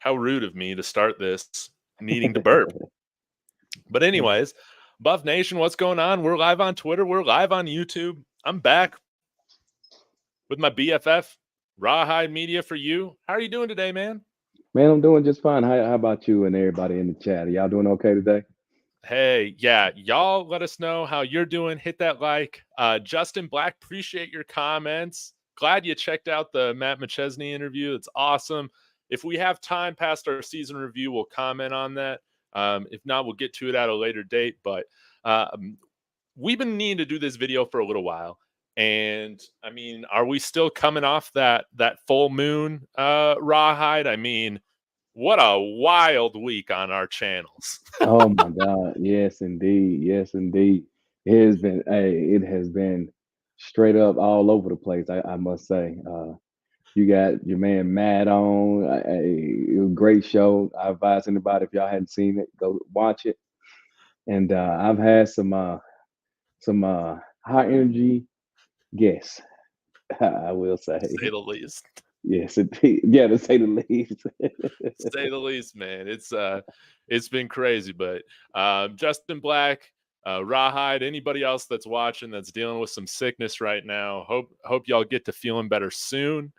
How rude of me to start this needing to burp. But anyways, Buff Nation, what's going on? We're live on Twitter. We're live on YouTube. I'm back with my BFF, Rawhide Media for you. How are you doing today, man? Man, I'm doing just fine. How about you and everybody in the chat? Are y'all doing okay today? Hey, yeah, y'all let us know how you're doing. Hit that like. Justin Black, appreciate your comments. Glad you checked out the Matt McChesney interview. It's awesome. If we have time past our season review, we'll comment on that. If not, we'll get to it at a later date. But we've been needing to do this video for a little while. And I mean, are we still coming off that full moon rawhide? I mean, what a wild week on our channels. Oh my God. Yes, indeed. Yes, indeed. It has been straight up all over the place, I must say. You got your man Matt on. It was a great show. I advise anybody, if y'all hadn't seen it, go watch it. And I've had some high energy guests, I will say. Say the least. Yes, indeed. Yeah, to say the least. Say the least, man. It's been crazy, but Justin Black, Rawhide, anybody else that's watching that's dealing with some sickness right now, hope y'all get to feeling better soon.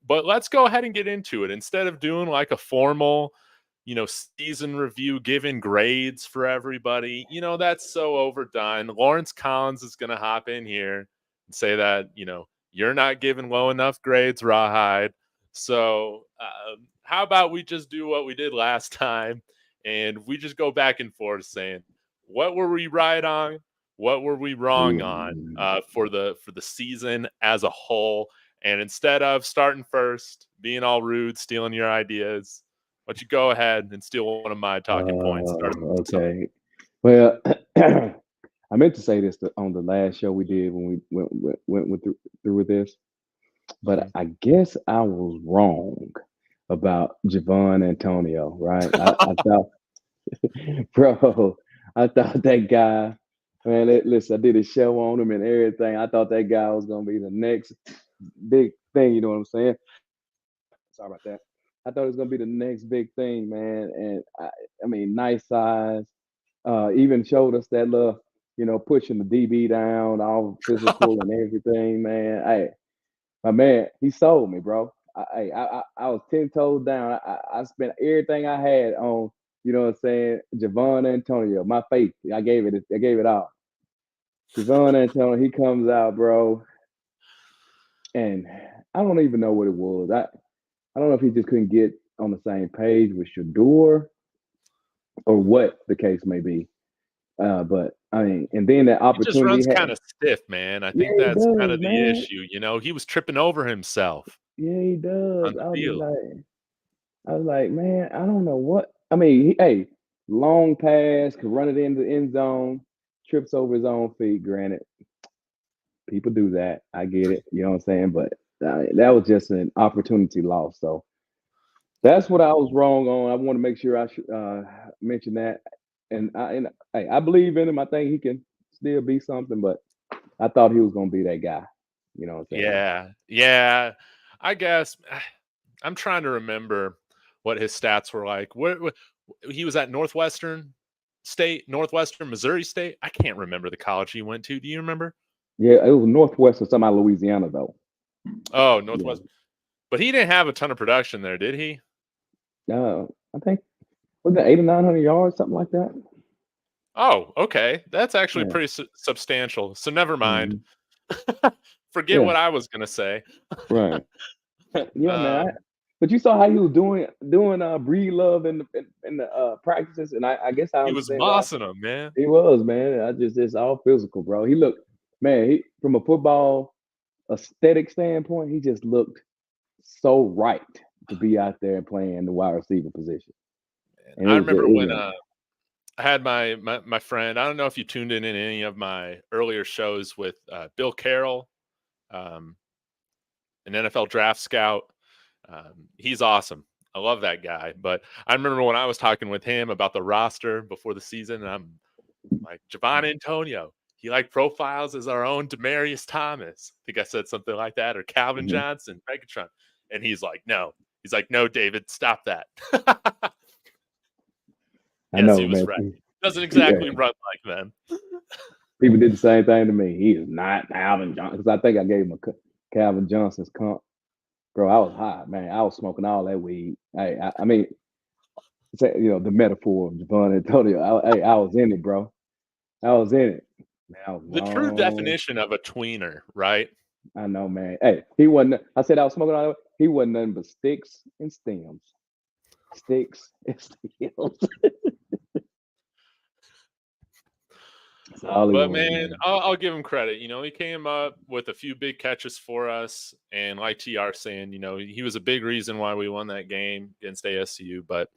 But let's go ahead and get into it. Instead of doing like a formal, season review, giving grades for everybody, that's so overdone. Lawrence Collins is going to hop in here and say that, you're not giving low enough grades, Rawhide. So how about we just do what we did last time and we just go back and forth saying, what were we right on? What were we wrong on Ooh. for the season as a whole? And instead of starting first, being all rude, stealing your ideas, why don't you go ahead and steal one of my talking points? Start us off. Okay. Well, I meant to say this on the last show we did when we went through with this, but Mhm. I guess I was wrong about Javon Antonio, right? I thought, bro, I thought that guy, man, listen, I did a show on him and everything. I thought that guy was going to be the next big thing, you know what I'm saying? Sorry about that. I thought it was going to be the next big thing, man. And I mean, nice size. Even showed us that love, pushing the DB down, all physical and everything, man. Hey, my man, he sold me, bro. I was 10 toes down. I spent everything I had on, you know what I'm saying, Javon Antonio. My faith, I gave it all. Javon Antonio, he comes out, bro, and I don't even know what it was. I don't know if he just couldn't get on the same page with Shador or what the case may be. But I mean, and then that He just opportunity runs he had. kind of stiff, man. I Yeah, think he that's kind does, of the man. issue. He was tripping over himself Yeah, he on does. the field. I was like, man, I don't know what. I mean, hey, long pass, could run it into the end zone, trips over his own feet. Granted, people do that. I get it. You know what I'm saying? But that was just an opportunity lost. So that's what I was wrong on. I want to make sure I should mention that. And hey, I believe in him. I think he can still be something. But I thought he was going to be that guy. You know what I'm saying? Yeah, yeah. I guess I'm trying to remember what his stats were like. What he was at Northwestern State, Northwestern Missouri State. I can't remember the college he went to. Do you remember? Yeah, it was Northwestern, somehow Louisiana though. Oh, Yeah. Northwest. But he didn't have a ton of production there, did he? I think was it 800 or 900 yards, something like that. Oh, okay. That's actually Yeah. pretty substantial. So never mind. Hmm. Forget Yeah. what I was gonna say. Right. Yeah, man. um, But you saw how he was doing Breed Love in the practices, and I guess I he was understand why mossing him, man. he was, man. It's all physical, bro. He looked, man. He from a football aesthetic standpoint, he just looked so right to be out there playing the wide receiver position, And and I remember it when was I had my friend. I don't know if you tuned in any of my earlier shows with Bill Carroll, um, an NFL draft scout. He's awesome. I love that guy. But I remember when I was talking with him about the roster before the season, and I'm like, Javon Antonio, he like profiles as our own Demarius Thomas. I think I said something like that, or Calvin mhm. Johnson, Megatron. And he's like, no, He's like, no, David, stop that. I Yes, know, he was man. right. Doesn't exactly run like them. People did the same thing to me. He is not Calvin Johnson, because I think I gave him a Calvin Johnson's comp. Bro, I was high, man. I was smoking all that weed. I mean, the metaphor of Javon Antonio. I was in it, bro. I was in it. Man, I was The true definition of a tweener, right? I know, man. Hey, he wasn't. I said I was smoking all that. He wasn't nothing but sticks and stems. Sticks and stems. But man, I'll give him credit. He came up with a few big catches for us, and like TR saying, he was a big reason why we won that game against ASU. But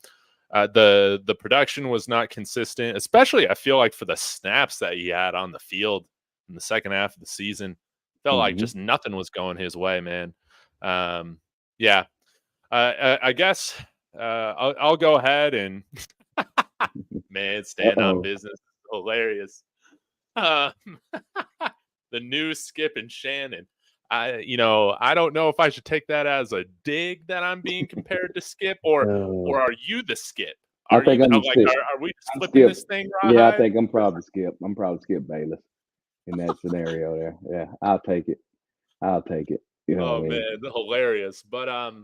the production was not consistent, especially I feel like for the snaps that he had on the field in the second half of the season. Felt like just nothing was going his way, man. Yeah, I guess I'll go ahead and man, stand on business, hilarious. The new Skip and Shannon. I don't know if I should take that as a dig that I'm being compared to Skip, or are you the Skip? I think I'm Skip. Are we flipping this thing? Rawhide? Yeah, I think I'm probably Skip. I'm probably Skip Bayless in that scenario there. Yeah, I'll take it. Man, hilarious. But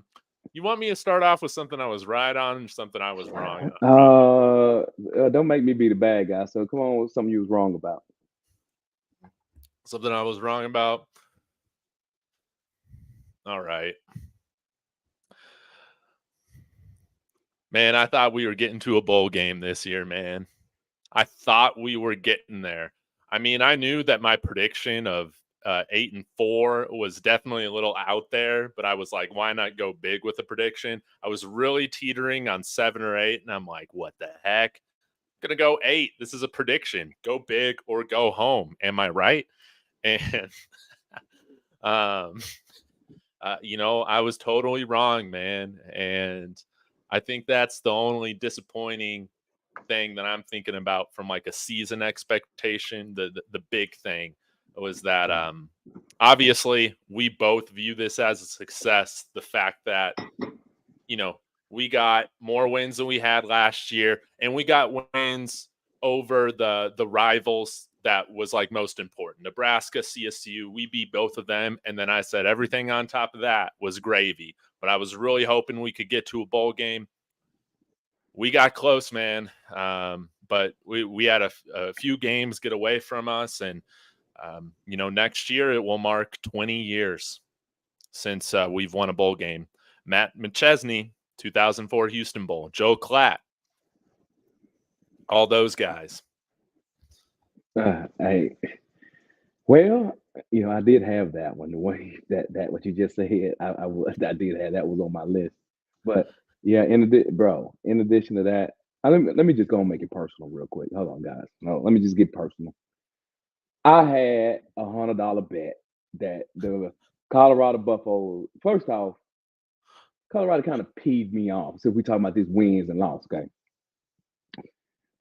you want me to start off with something I was right on and something I was wrong on? Don't make me be the bad guy. So come on with something you was wrong about. Something I was wrong about. All right. Man, I thought we were getting to a bowl game this year, man. I thought we were getting there. I mean, I knew that my prediction of 8-4 was definitely a little out there, but I was like, why not go big with a prediction? I was really teetering on 7 or 8, and I'm like, what the heck? I'm gonna go 8. This is a prediction. Go big or go home. Am I right? And I was totally wrong, man. And I think that's the only disappointing thing that I'm thinking about from like a season expectation. The big thing was that obviously we both view this as a success. The fact that we got more wins than we had last year, and we got wins over the rivals that was like most important. Nebraska, CSU, we beat both of them, and then I said everything on top of that was gravy. But I was really hoping we could get to a bowl game. We got close, man. But we had a few games get away from us, and next year it will mark 20 years since we've won a bowl game. Matt McChesney, 2004 Houston Bowl. Joe Klatt, all those guys. I did have that one. The way that what you just said, I did have that was on my list. But yeah, in addition to that, let me just go and make it personal real quick. Hold on, guys. No, let me just get personal. I had $100 bet that the Colorado Buffalo. First off, Colorado kind of peeved me off. So we talking about these wins and losses, okay?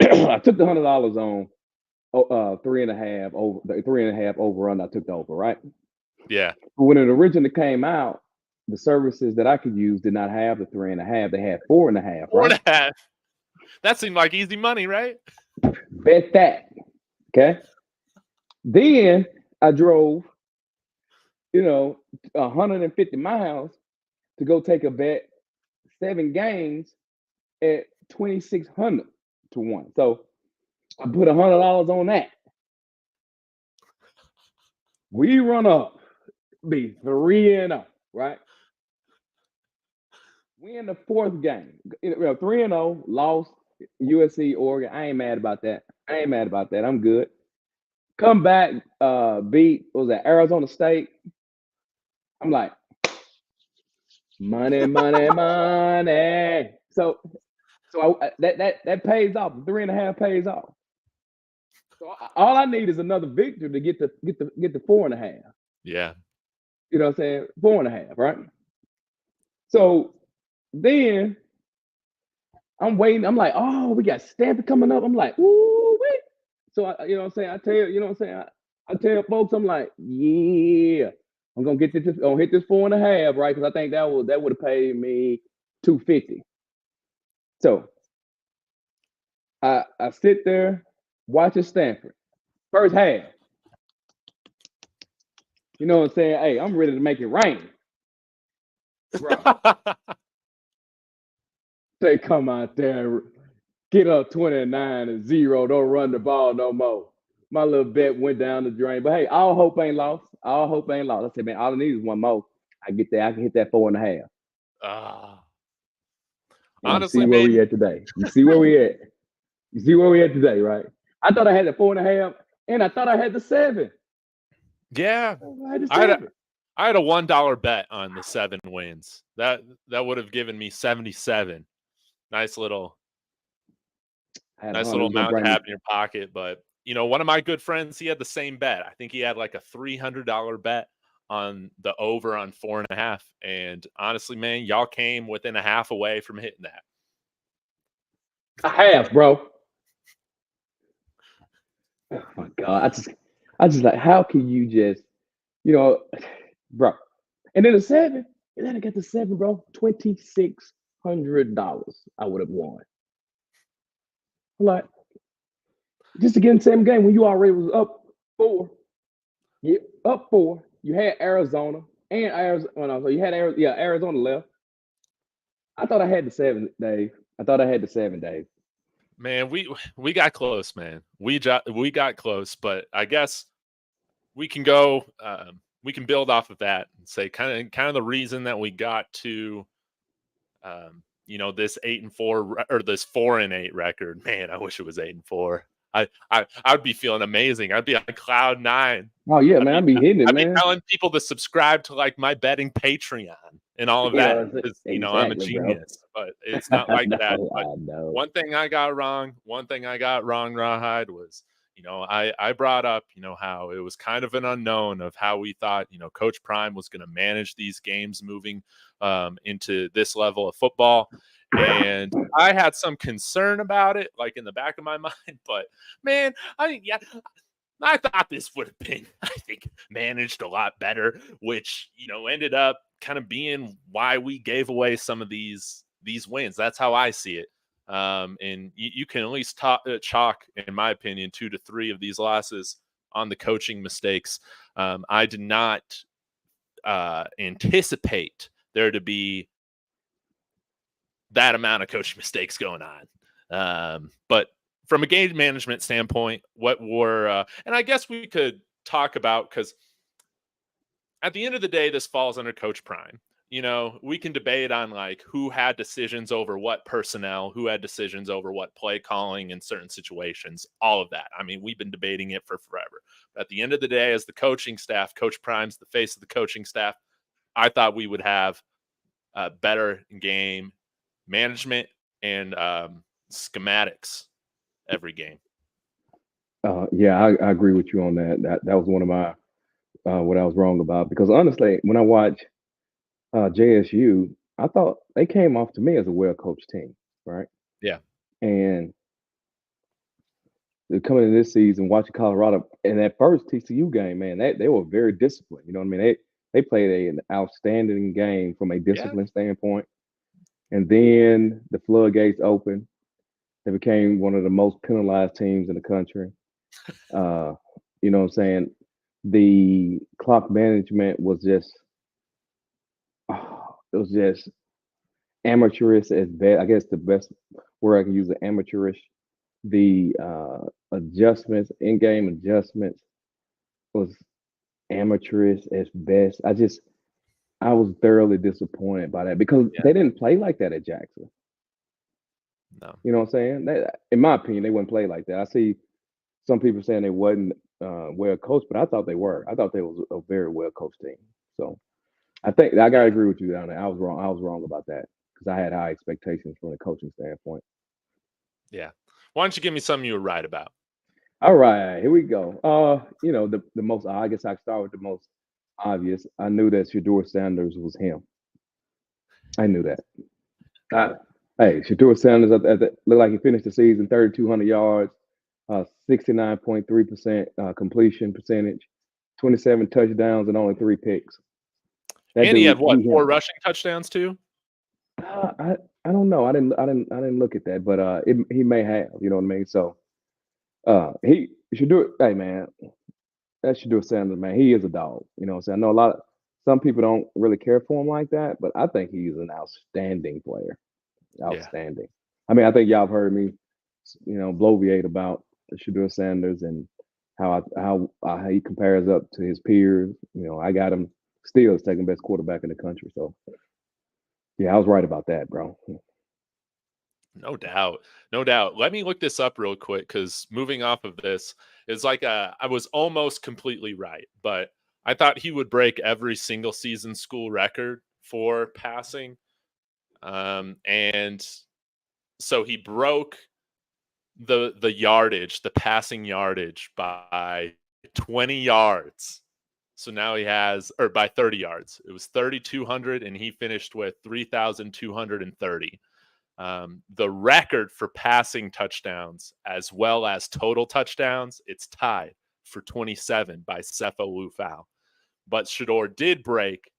I took the $100 on 3.5 over the 3.5 over run. I took the over, right? Yeah. But when it originally came out, the services that I could use did not have the 3.5. They had 4.5. 4.5. That seemed like easy money, right? Bet that. Okay. Then I drove, 150 miles to go take a bet 7 games at 2,600 to 1. So I put $100 on that. We run up, be 3-0, right? We in the 4th game, 3-0, lost USC, Oregon. I ain't mad about that. I'm good. Come back, beat, what was that, Arizona State? I'm like, money. So that pays off. 3.5 pays off. So all I need is another victory to get the 4.5. Yeah. You know what I'm saying? 4.5, right? So then I'm waiting. I'm like, oh, we got Stanford coming up. I'm like, ooh, wait. So I I tell folks, I'm like, yeah, I'm gonna hit this 4.5, right? Because I think that would have paid me 250. So I sit there watching Stanford. First half. You know what I'm saying? Hey, I'm ready to make it rain. Bro. They come out there, get up 29-0, don't run the ball no more. My little bet went down the drain. But hey, all hope ain't lost. All hope ain't lost. I said, man, all I need is one more. I get there. I can hit that 4.5. Honestly, you see where man. we at today. You see where we at. You see where we at today, right? I thought I had the 4.5, and I thought I had the 7. Yeah, I had a $1 bet on the 7 wins. That would have given me 77. Nice little amount to have in your pocket. But one of my good friends, he had the same bet. I think he had like a $300 bet on the over on 4.5. And honestly, man, y'all came within a half away from hitting that. A half, bro. Oh my God. I just like, how can you just, bro. And then the 7, and then I got the 7, bro. $2,600 I would have won. Like, just to get in the same game when you already was up 4. Yeah, up 4. You had Arizona and Arizona. So you had Arizona left. I thought I had the 7, Dave. Man, we got close, man. We got close, but I guess we can go. We can build off of that and say kind of the reason that we got to, this 8-4 or this 4-8 record. Man, I wish it was 8-4. I'd be feeling amazing. I'd be on cloud 9. Oh yeah, man, I'd be hitting it, man. I'd be telling people to subscribe to like my betting Patreon and all of that because I'm a genius. Bro. But it's not like that. But one thing I got wrong, Rawhide, was I brought up how it was kind of an unknown of how we thought Coach Prime was going to manage these games moving into this level of football. And I had some concern about it, like in the back of my mind. But man, I thought this would have been, I think, managed a lot better, which ended up kind of being why we gave away some of these wins. That's how I see it. And you can at least chalk, in my opinion, 2 to 3 of these losses on the coaching mistakes. I did not anticipate there to be that amount of coaching mistakes going on. But from a game management standpoint, what were and I guess we could talk about, because at the end of the day, this falls under Coach Prime. We can debate on like who had decisions over what personnel, who had decisions over what play calling in certain situations, all of that. I mean, we've been debating it for forever. But at the end of the day, as the coaching staff, Coach Prime's the face of the coaching staff. I thought we would have better game management and schematics every game. Yeah, I agree with you on that. That was one of my what I was wrong about, because honestly, when I watch JSU, I thought they came off to me as a well-coached team, right? Yeah. And they're coming in this season, watching Colorado, and that first TCU game, man, they were very disciplined. You know what I mean? They played an outstanding game from a discipline standpoint. And then the floodgates opened. They became one of the most penalized teams in the country. You know what I'm saying? The clock management was just, it was just amateurish at best. I guess the best word I can use is amateurish. The adjustments, in-game adjustments, was amateurish at best. I was thoroughly disappointed by that, because they didn't play like that at Jackson. No. You know what I'm saying? In my opinion, they wouldn't play like that. I see some people saying they wasn't well coached, but I thought they were. I thought they was a very well coached team. So I think I gotta agree with you down there. I was wrong about that, because I had high expectations from the coaching standpoint. Yeah. Why don't you give me something you were right about? All right, here we go. The most, I guess I start with the most obvious. I knew that Shedeur Sanders was him. I knew that. Hey, Shedeur Sanders looked like he finished the season 3,200 yards, 69.3% completion percentage, 27 touchdowns, and only 3 picks. And he had 4 rushing touchdowns too? I don't know. I didn't look at that, but he may have. You know what I mean? So he should do it. Hey man, that should do a Sanders, man. He is a dog. You know what I'm saying? I know some people don't really care for him like that, but I think he's an outstanding player. Yeah. Outstanding. I mean, I think y'all have heard me, bloviate about Shador Sanders and how he compares up to his peers. I got him still as second best quarterback in the country. So yeah, I was right about that, bro. No doubt. No doubt. Let me look this up real quick because moving off of this, it's like I was almost completely right, but I thought he would break every single season school record for passing. And so he broke the yardage, the passing yardage by 20 yards. So now he has, or by 30 yards. It was 3,200, and he finished with 3,230. The record for passing touchdowns as well as total touchdowns, it's tied for 27 by Sefo Liufau. But Shador did break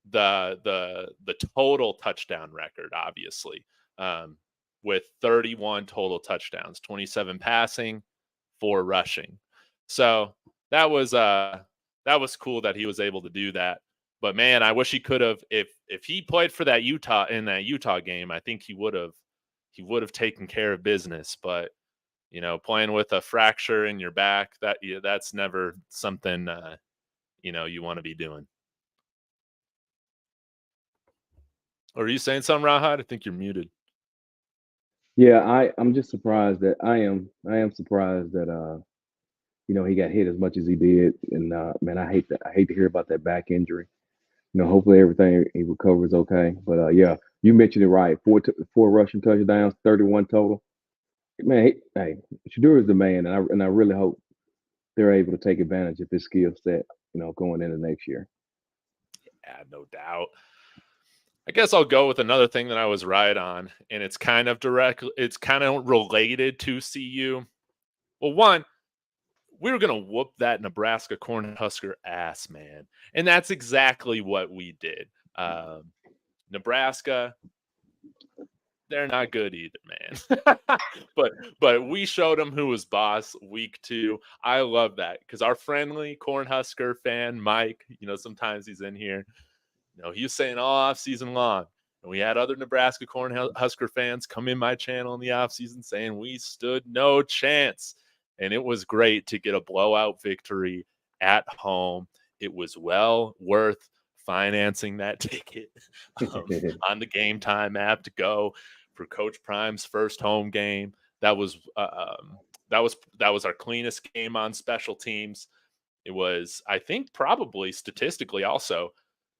the total touchdown record, obviously, with 31 total touchdowns, 27 passing, 4 rushing. So that was cool that he was able to do that. But man, I wish he could have. If he played for that Utah game, I think he would have taken care of business. But playing with a fracture in your back, that's never something you want to be doing. Or are you saying something, Rahad? I think you're muted. Yeah, I'm just surprised that I am surprised that he got hit as much as he did. And man, I hate to hear about that back injury. Hopefully everything he recovers okay. But yeah, you mentioned it right. Four rushing touchdowns, 31 total. Man, hey, Shador is the man, and I really hope they're able to take advantage of his skill set. Going into next year. Yeah, no doubt. I guess I'll go with another thing that I was right on, and it's kind of related to CU. Well, one, we were going to whoop that Nebraska Cornhusker ass, man. And that's exactly what we did. Nebraska, they're not good either, man. but we showed them who was boss week 2. I love that because our friendly Cornhusker fan, Mike, sometimes he's in here. He was saying all off season long. And we had other Nebraska Cornhusker fans come in my channel in the offseason saying we stood no chance. And it was great to get a blowout victory at home. It was well worth financing that ticket on the Game Time app to go for Coach Prime's first home game. That was our cleanest game on special teams. It was, I think, probably statistically also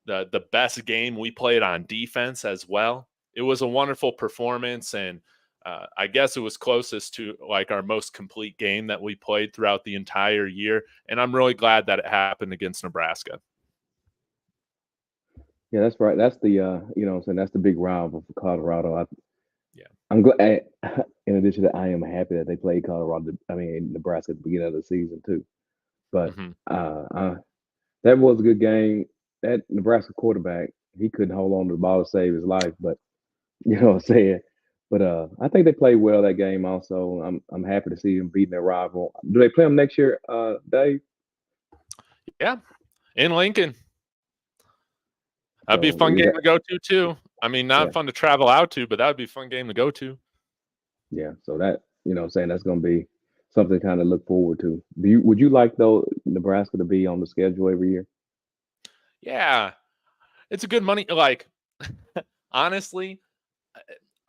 the best game we played on defense as well. It was a wonderful performance, and I guess it was closest to like our most complete game that we played throughout the entire year. And I'm really glad that it happened against Nebraska. Yeah, that's right. That's the that's the big rival for Colorado. Yeah, I'm glad. In addition to that, I am happy that they played Nebraska at the beginning of the season too. But that was a good game. That Nebraska quarterback, he couldn't hold on to the ball to save his life. But you know what I'm saying. But I think they played well that game. Also, I'm happy to see them beating their rival. Do they play them next year, Dave? Yeah, in Lincoln. That'd be a fun game to go to too. I mean, not fun to travel out to, but that would be a fun game to go to. Yeah, so that that's going to be something to kind of look forward to. Would you like though Nebraska to be on the schedule every year? Yeah, it's a good money. Like, honestly,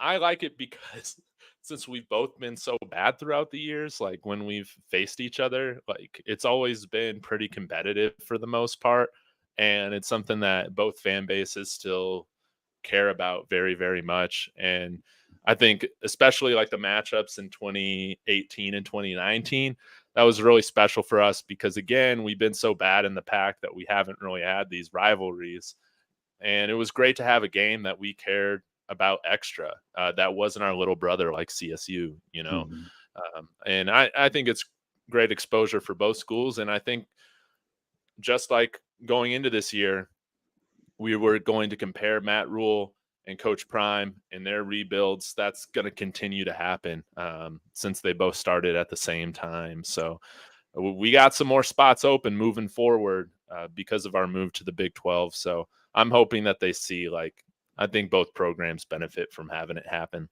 I like it because since we've both been so bad throughout the years, like when we've faced each other, like it's always been pretty competitive for the most part. And it's something that both fan bases still care about very, very much. And I think especially like the matchups in 2018 and 2019, that was really special for us because again, we've been so bad in the pack that we haven't really had these rivalries. And it was great to have a game that we cared about extra. That wasn't our little brother like CSU, and I think it's great exposure for both schools. And I think just like going into this year, we were going to compare Matt Rhule and Coach Prime and their rebuilds, that's going to continue to happen since they both started at the same time. So we got some more spots open moving forward because of our move to the Big 12. So I'm hoping that they see, like, I think both programs benefit from having it happen.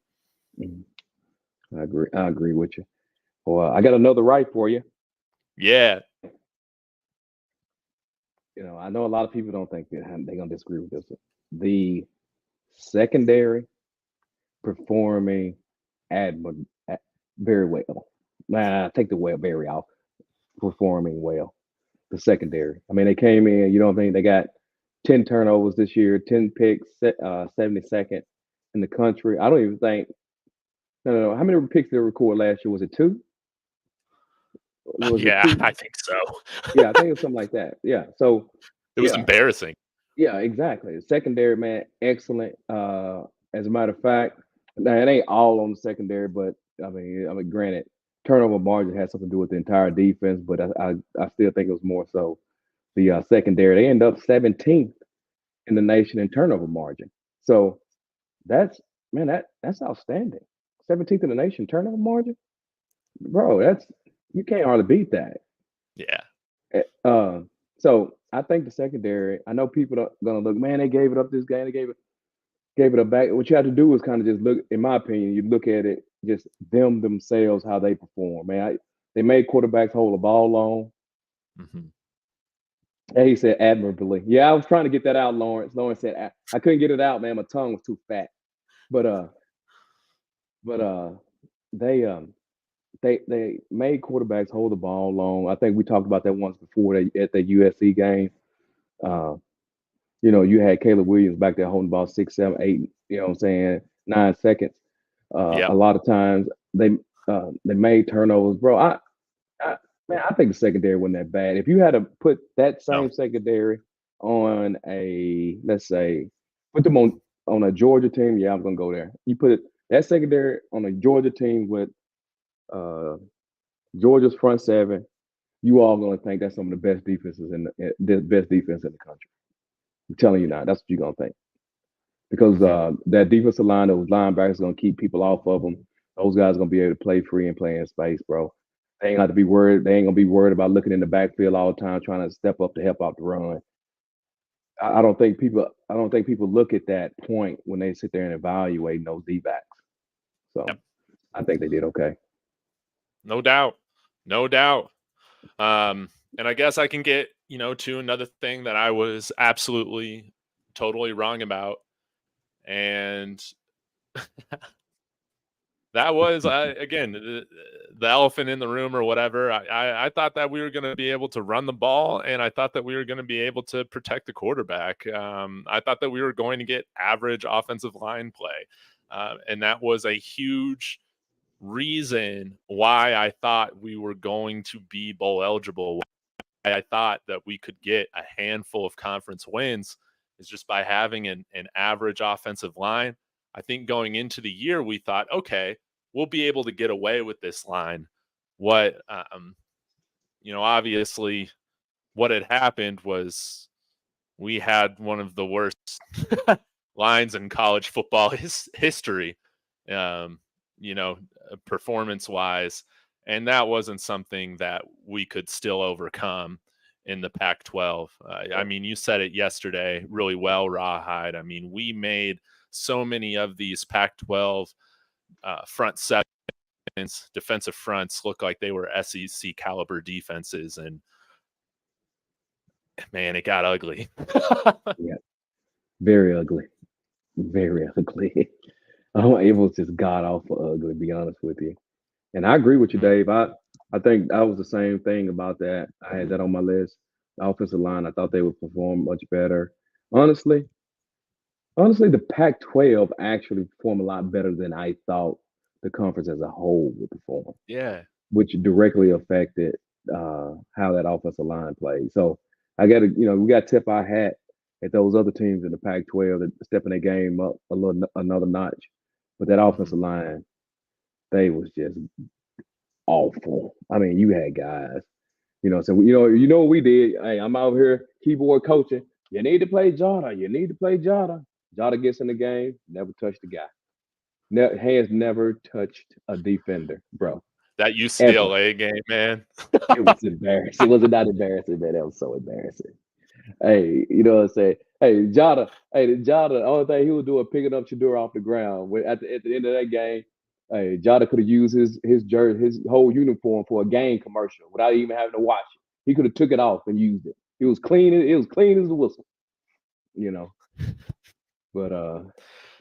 I agree with you. Well, I got another right for you. Yeah. You know, I know a lot of people don't think that they're gonna disagree with this. The secondary performing very well. Nah, take the well very off. Performing well. The secondary. I mean, they came in. You know what I mean? They got 10 turnovers this year, 10 picks, 72nd in the country. I don't even think. No. How many picks did they record last year? Was it 2? Was it 2? I think so. Yeah, I think it was something like that. Yeah. So it was embarrassing. Yeah, exactly. Secondary, man, excellent. As a matter of fact, now it ain't all on the secondary, but I mean, granted, turnover margin has something to do with the entire defense, but I still think it was more so the secondary. They end up 17th in the nation in turnover margin. So that's outstanding. 17th in the nation turnover margin, bro. You can't hardly beat that. Yeah. So I think the secondary. I know people are gonna look, man. They gave it up this game. They gave it up back. What you have to do is kind of just look. In my opinion, you look at it, just themselves, how they perform. Man, they made quarterbacks hold the ball long. Mm-hmm. And he said admirably. Yeah, I was trying to get that out, Lawrence. Lawrence said I couldn't get it out, man. My tongue was too fat. But they made quarterbacks hold the ball long. I think we talked about that once before at the USC game. You know, you had Caleb Williams back there holding the ball 6, 7, 8. You know what I'm saying? 9 seconds. A lot of times they made turnovers, bro. I think the secondary wasn't that bad. If you had to put that same secondary on let's say, put them on a Georgia team, yeah, I'm gonna go there. You put that secondary on a Georgia team with Georgia's front seven, you all gonna think that's some of the best defenses the best defense in the country. I'm telling you now, that's what you're gonna think. Because that defensive line, those linebackers, gonna keep people off of them. Those guys are gonna be able to play free and play in space, bro. They ain't got to be worried. They ain't gonna be worried about looking in the backfield all the time, trying to step up to help out the run. I don't think people look at that point when they sit there and evaluate those D-backs. So I think they did okay. No doubt. And I guess I can get, to another thing that I was absolutely, totally wrong about. And that was, again, the elephant in the room or whatever. I thought that we were going to be able to run the ball, and I thought that we were going to be able to protect the quarterback. I thought that we were going to get average offensive line play. And that was a huge reason why I thought we were going to be bowl eligible. I thought that we could get a handful of conference wins is just by having an average offensive line. I think going into the year, we thought, okay, we'll be able to get away with this line. What, obviously what had happened was we had one of the worst lines in college football history, performance wise. And that wasn't something that we could still overcome in the Pac-12. I mean, you said it yesterday really well, Rawhide. I mean, we made so many of these Pac-12 front sevens, defensive fronts look like they were SEC caliber defenses. And man, it got ugly. Yeah, very ugly. Very ugly. It was just god awful ugly, to be honest with you. And I agree with you, Dave. I think that was the same thing about that. I had that on my list. The offensive line, I thought they would perform much better. Honestly, the Pac-12 actually performed a lot better than I thought the conference as a whole would perform. Yeah. Which directly affected how that offensive line played. So we got to tip our hat at those other teams in the Pac-12 that stepping their game up another notch. But that offensive line, they was just awful. I mean, you had guys, so what we did. Hey, I'm out here keyboard coaching. You need to play Jada. You need to play Jada. Jada gets in the game, never touched the guy. Hands never touched a defender, bro. That Ever. UCLA game, man. It was embarrassing. Was it not embarrassing, man? That was so embarrassing. Hey, you know what I'm saying? Jada, the only thing he was doing picking up Shador off the ground. At the end of that game, hey, Jada could have used his jersey, his whole uniform for a game commercial without even having to watch it. He could have took it off and used it. It was clean. It was clean as a whistle, you know. But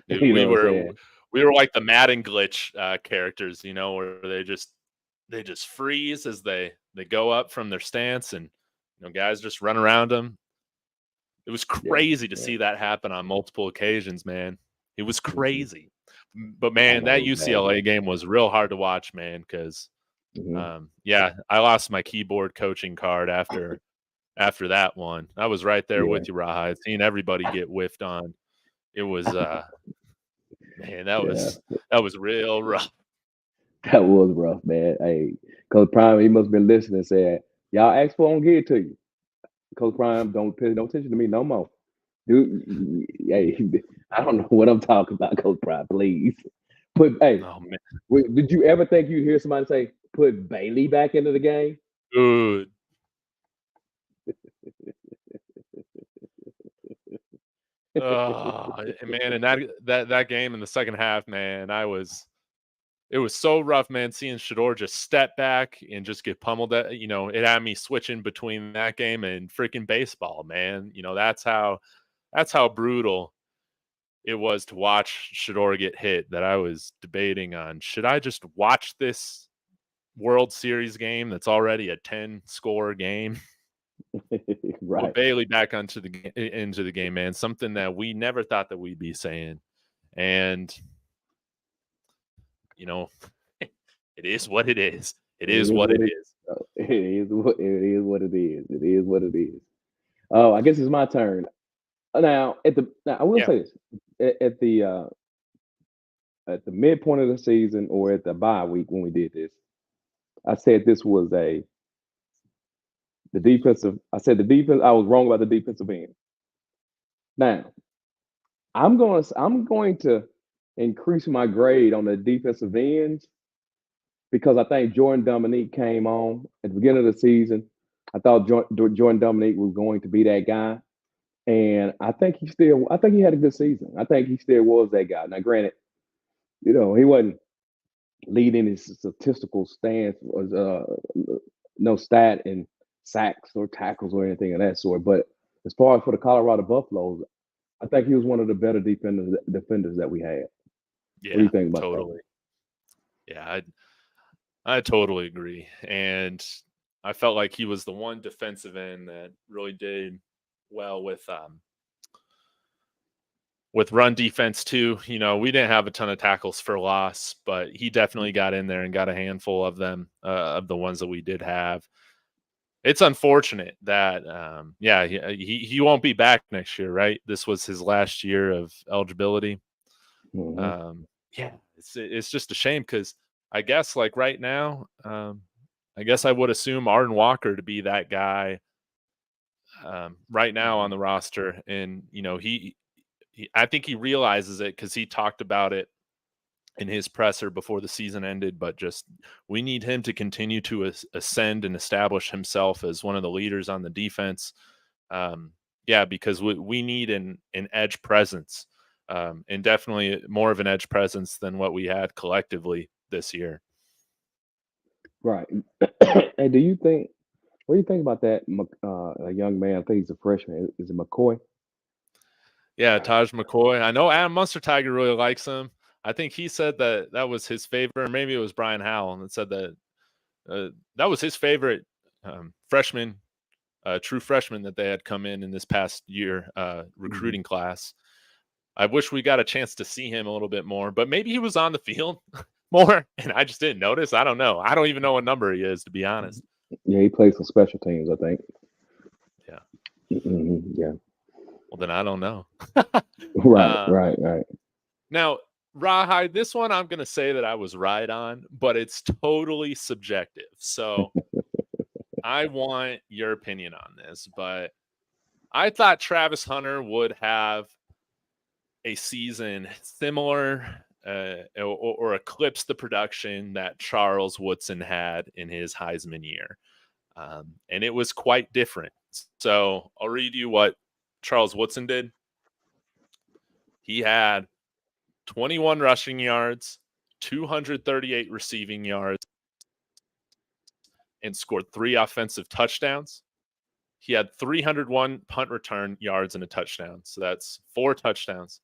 Dude, you we know what I'm were saying? we were like the Madden glitch characters, you know, where they just freeze as they go up from their stance, and guys just run around them. It was Yeah, crazy to yeah. see that happen on multiple occasions, man. It was Mhm. crazy. But I man, know that it was bad. UCLA game was real hard to watch, man, because Mhm. yeah, I lost my keyboard coaching card after that one. I was right there Yeah, with you, Raha. Seeing everybody get whiffed on. It was man, that yeah. was real rough. That was rough, man. Hey, Coach Prime, he must have been listening and said, y'all asked for it, I'm give it to you. Coach Prime, don't pay no attention to me no more. Dude, hey, I don't know what I'm talking about, Coach Prime, please. Hey, Oh man. did you ever think you'd hear somebody say, put Bailey back into the game? Dude. Oh man, and that game in the second half, man, it was so rough, man, seeing Shador just step back and just get pummeled. It had me switching between that game and freaking baseball, man. That's how brutal it was to watch Shador get hit, that I was debating on, should I just watch this World Series game that's already a 10-score game? Put Right. Bailey back into the game, man. Something that we never thought that we'd be saying. And it is what it is. It It is is what what it it is. it is what it is what it is. It is what it is. Oh, I guess it's my turn. Now I will Yeah. say this. At the midpoint of the season or at the bye week when we did this, I said this was the defensive. I said the defense. I was wrong about the defensive end. Now I'm going to increase my grade on the defensive ends because I think Jordan Dominique came on at the beginning of the season. I thought Jordan Dominique was going to be that guy, and I think he had a good season. I think he still was that guy. Now, granted, he wasn't leading his statistical stance was no stat in sacks or tackles or anything of that sort. But as far as for the Colorado Buffaloes, I think he was one of the better defenders that we had. What do Yeah, you think about that? totally. Yeah, I totally agree. And I felt like he was the one defensive end that really did well with run defense too. We didn't have a ton of tackles for loss, but he definitely got in there and got a handful of them, of the ones that we did have. It's unfortunate that, he won't be back next year, right? This was his last year of eligibility. Mhm. Yeah, it's just a shame because I guess like right now, I guess I would assume Arden Walker to be that guy right now on the roster, and I think he realizes it because he talked about it in his presser before the season ended. But just we need him to continue to ascend and establish himself as one of the leaders on the defense. Yeah, because we need an edge presence, and definitely more of an edge presence than what we had collectively this year. Right. And what do you think about that a young man? I think he's a freshman. Is it McCoy? Yeah, Taj McCoy. I know Adam Munstertiger really likes him. I think he said that was his favorite, or maybe it was Brian Howell, that said that that was his favorite freshman, true freshman that they had come in this past year Mhm. recruiting class. I wish we got a chance to see him a little bit more, but maybe he was on the field more and I just didn't notice. I don't know. I don't even know what number he is, to be honest. Yeah, he plays some special teams, I think. Yeah. Yeah. Well, then I don't know. Right, um, right, right. Now, Rawhide, this one I'm going to say that I was right on, but it's totally subjective. So I want your opinion on this. But I thought Travis Hunter would have a season similar or eclipse the production that Charles Woodson had in his Heisman year. And it was quite different. So I'll read you what Charles Woodson did. He had 21 rushing yards, 238 receiving yards, and scored 3 offensive touchdowns. He had 301 punt return yards and a touchdown. So that's 4 touchdowns.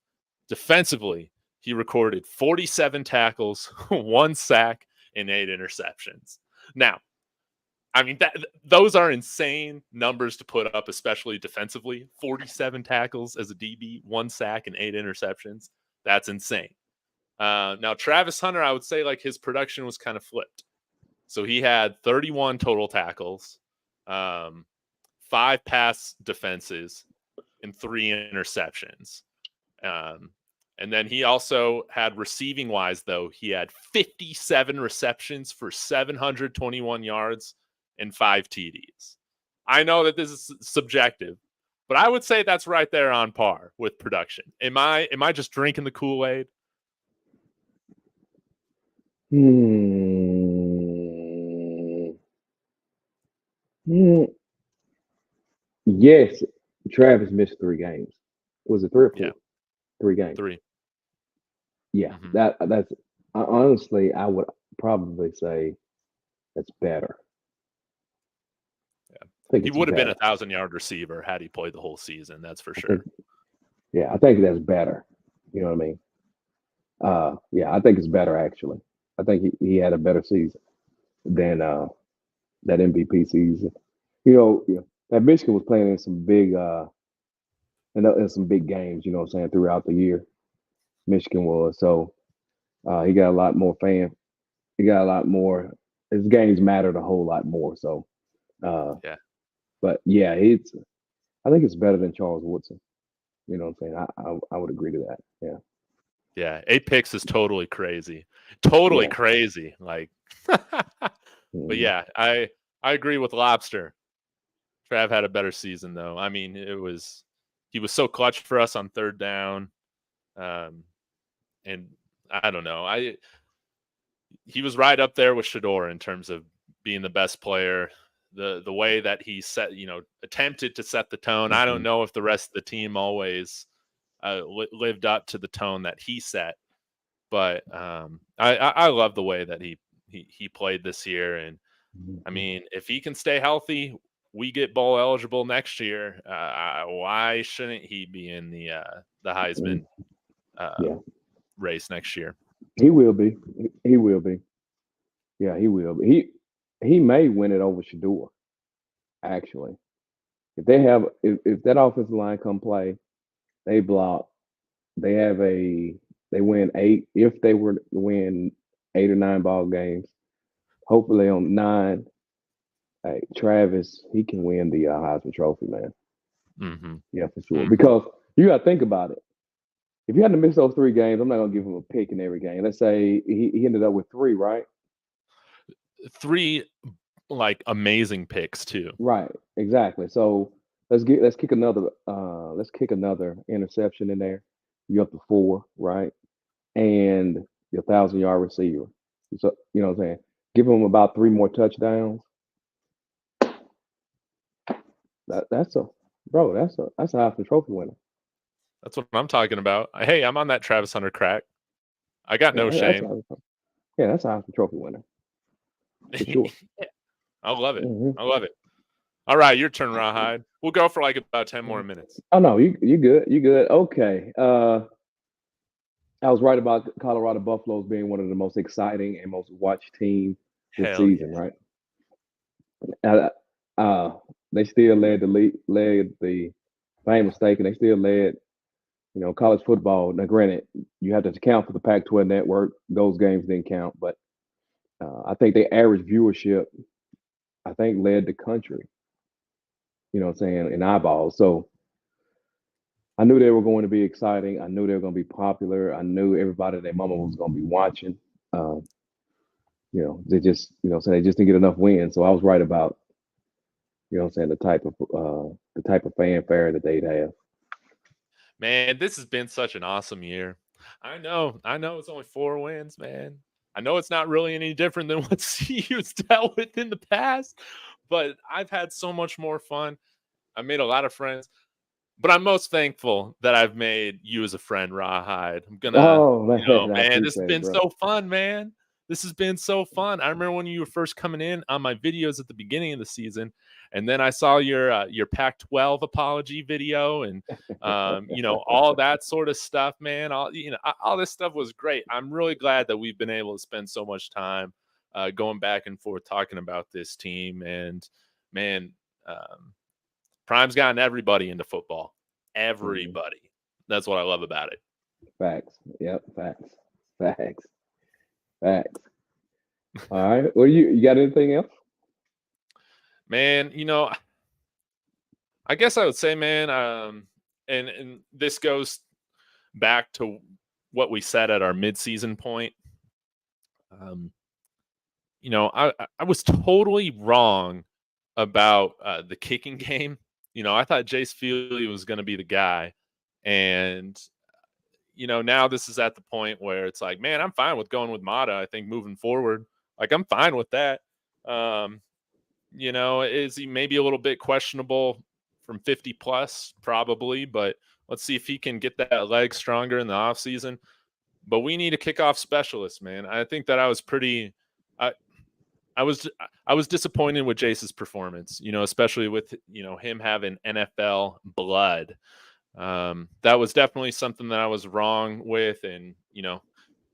Defensively, he recorded 47 tackles, 1 sack, and 8 interceptions. Now, I mean, those are insane numbers to put up, especially defensively. 47 tackles as a DB, 1 sack, and 8 interceptions. That's insane. Now, Travis Hunter, I would say like his production was kind of flipped. So he had 31 total tackles, 5 pass defenses, and 3 interceptions. And then he also had receiving wise, though, he had 57 receptions for 721 yards and 5 TDs. I know that this is subjective, but I would say that's right there on par with production. Am I just drinking the Kool-Aid? Yes, Travis missed 3 games. Was it 3 or 4? Yeah. 3 games. 3. Yeah, that's honestly, I would probably say that's better. Yeah, he would have been a 1,000-yard receiver had he played the whole season. That's for sure. I think that's better. You know what I mean? Yeah, I think it's better actually. I think he had a better season than that MVP season. You know, that Michigan was playing in some big in some big games. You know what I'm saying, throughout the year. Michigan was. So he got a lot more fans. He got a lot more. His games mattered a whole lot more. So, yeah. But yeah, I think it's better than Charles Woodson. You know what I'm saying? I would agree to that. Yeah. Yeah. 8 picks is totally crazy. Totally crazy. Like, but yeah, I agree with Lobster. Trav had a better season though. I mean, he was so clutch for us on 3rd down. And I don't know. He was right up there with Shedeur in terms of being the best player. The way that he attempted to set the tone. I don't know if the rest of the team always lived up to the tone that he set, but I love the way that he played this year. And I mean, if he can stay healthy, we get bowl eligible next year. Why shouldn't he be in the Heisman race next year? He will be. He will be. Yeah, he will be. He may win it over Shedeur. Actually, if that offensive line come play, they block. They win 8. If they were to win 8 or 9 ball games, hopefully on 9. Hey, Travis, he can win the Heisman Trophy, man. Mm-hmm. Yeah, for sure. Mm-hmm. Because you got to think about it. If you had to miss those 3 games, I'm not gonna give him a pick in every game. Let's say he ended up with 3, right? 3 like amazing picks too. Right, exactly. So let's kick another interception in there. You're up to 4, right? And your 1,000-yard receiver. So you know what I'm saying? Give him about 3 more touchdowns. That's a Heisman Trophy winner. That's what I'm talking about. Hey, I'm on that Travis Hunter crack. I got no shame. That's a Heisman Trophy winner. For sure. Yeah. I love it. Mm-hmm. I love it. All right, your turn, Rawhide. We'll go for like about 10 more minutes. Oh no, you good. You good. Okay. I was right about Colorado Buffaloes being one of the most exciting and most watched teams this season, right? They still led the if I ain't mistaken, they still led, college football. Now, granted, you have to account for the Pac-12 network. Those games didn't count, but I think their average viewership, led the country. You know what I'm saying, in eyeballs. So I knew they were going to be exciting. I knew they were going to be popular. I knew everybody and their mama was going to be watching. They just, so they just didn't get enough wins. So I was right about, the type of fanfare that they'd have. Man, this has been such an awesome year. I know it's only 4 wins, man. I know it's not really any different than what CU's dealt with in the past, but I've had so much more fun. I made a lot of friends, but I'm most thankful that I've made you as a friend, Rawhide. I'm gonna, Oh man, I man, this has appreciate it, been bro. so fun, man. This has been so fun. I remember when you were first coming in on my videos at the beginning of the season, and then I saw your Pac-12 apology video, and all that sort of stuff, man. All this stuff was great. I'm really glad that we've been able to spend so much time going back and forth talking about this team, and man. Prime's gotten everybody into football. Mhm. Everybody. That's what I love about it. Facts. Yep. Facts. Facts. Facts. All right. Well, you got anything else? Man, I guess I would say, man, and this goes back to what we said at our midseason point. Um, I was totally wrong about the kicking game. I thought Jace Feely was going to be the guy, and now this is at the point where it's like, man, I'm fine with going with Mata. I think moving forward, like I'm fine with that. Um, is he maybe a little bit questionable from 50 plus? Probably, but let's see if he can get that leg stronger in the offseason. But we need a kickoff specialist, man. I think that I I was I was disappointed with Jace's performance, especially with him having NFL blood. That was definitely something that I was wrong with, and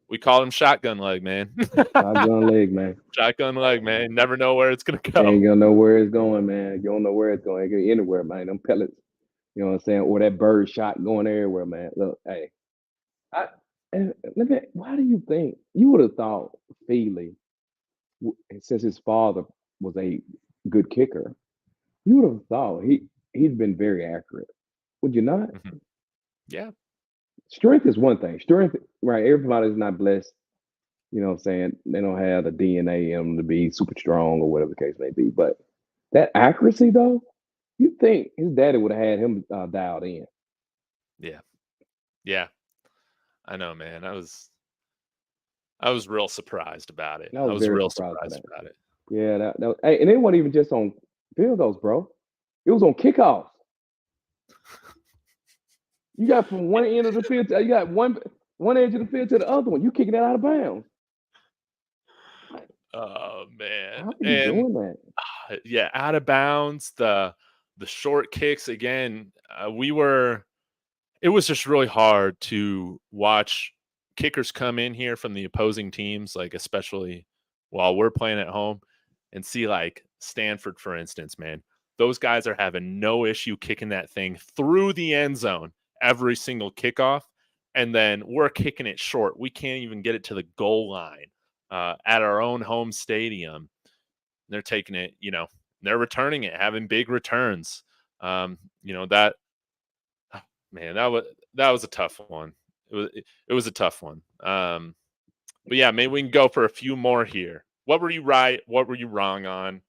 we call him shotgun leg, man. Shotgun leg, man. Shotgun leg, man. Never know where it's gonna go. Ain't gonna know where it's going, man. You don't know where it's going. It can go anywhere, man. Them pellets, you know what I'm saying? Or that bird shot going everywhere, man. Look, hey, I and let me. Why do you think you would have thought Feely, since his father was a good kicker, you would have thought he'd been very accurate. Would you not? Mhm. Yeah, Strength is one thing. Strength, right? Everybody's not blessed. You know what I'm saying? They don't have the DNA in them to be super strong or whatever the case may be. But that accuracy, though, you think his daddy would have had him dialed in. yeah, yeah. I know, man. I was real surprised about it. And I I was was very real surprised by surprised that. about it. Yeah, hey, and it wasn't even just on field goals, bro. It was on kickoffs. You got from one end of the field, you got one edge of the field to the other one. You kicking that out of bounds. Oh man, How are you and doing that? yeah, out of bounds. The short kicks again. We were. It was just really hard to watch kickers come in here from the opposing teams, like especially while we're playing at home, and see like Stanford, for instance, man. Those guys are having no issue kicking that thing through the end zone every single kickoff. And then we're kicking it short. We can't even get it to the goal line at our own home stadium. They're taking it, they're returning it, having big returns. That man, that was a tough one. It was a tough one. But yeah, maybe we can go for a few more here. What were you right? What were you wrong on?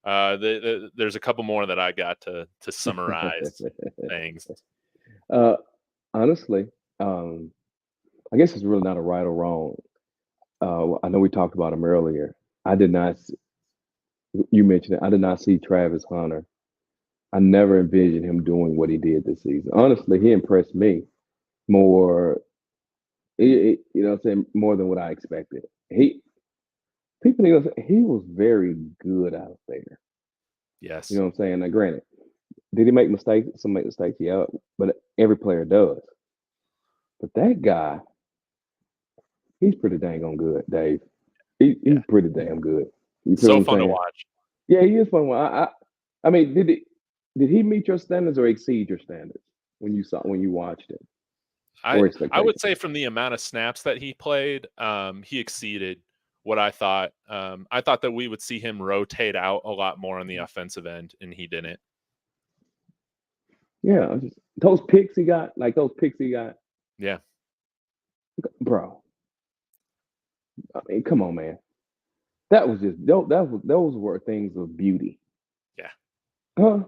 There's a couple more that I got to summarize things. uh, honestly, um, I guess it's really not a right or wrong. I know we talked about him earlier. I did not. You mentioned it. I did not see Travis Hunter. I never envisioned him doing what he did this season. Honestly, he impressed me more. You know what I'm saying? More than what I expected. People need to say he was very good out there. You Yes. know what I'm saying? Now, granted, did he make mistakes? Some make mistakes, yeah, but every player does. But that guy, he's pretty dang on good, Dave. Yeah. He's pretty damn good. You feel what So I'm fun to saying? watch. Yeah, he is fun. I mean, did he meet your standards or exceed your standards when you watched it I or I would expectations? say from the amount of snaps that he played, he exceeded what I thought. I thought that we would see him rotate out a lot more on the offensive end, and he didn't. Yeah, those picks he got, like those picks he got, Yeah. bro. I mean, come on, man. That was just those were things of beauty. Yeah. Huh?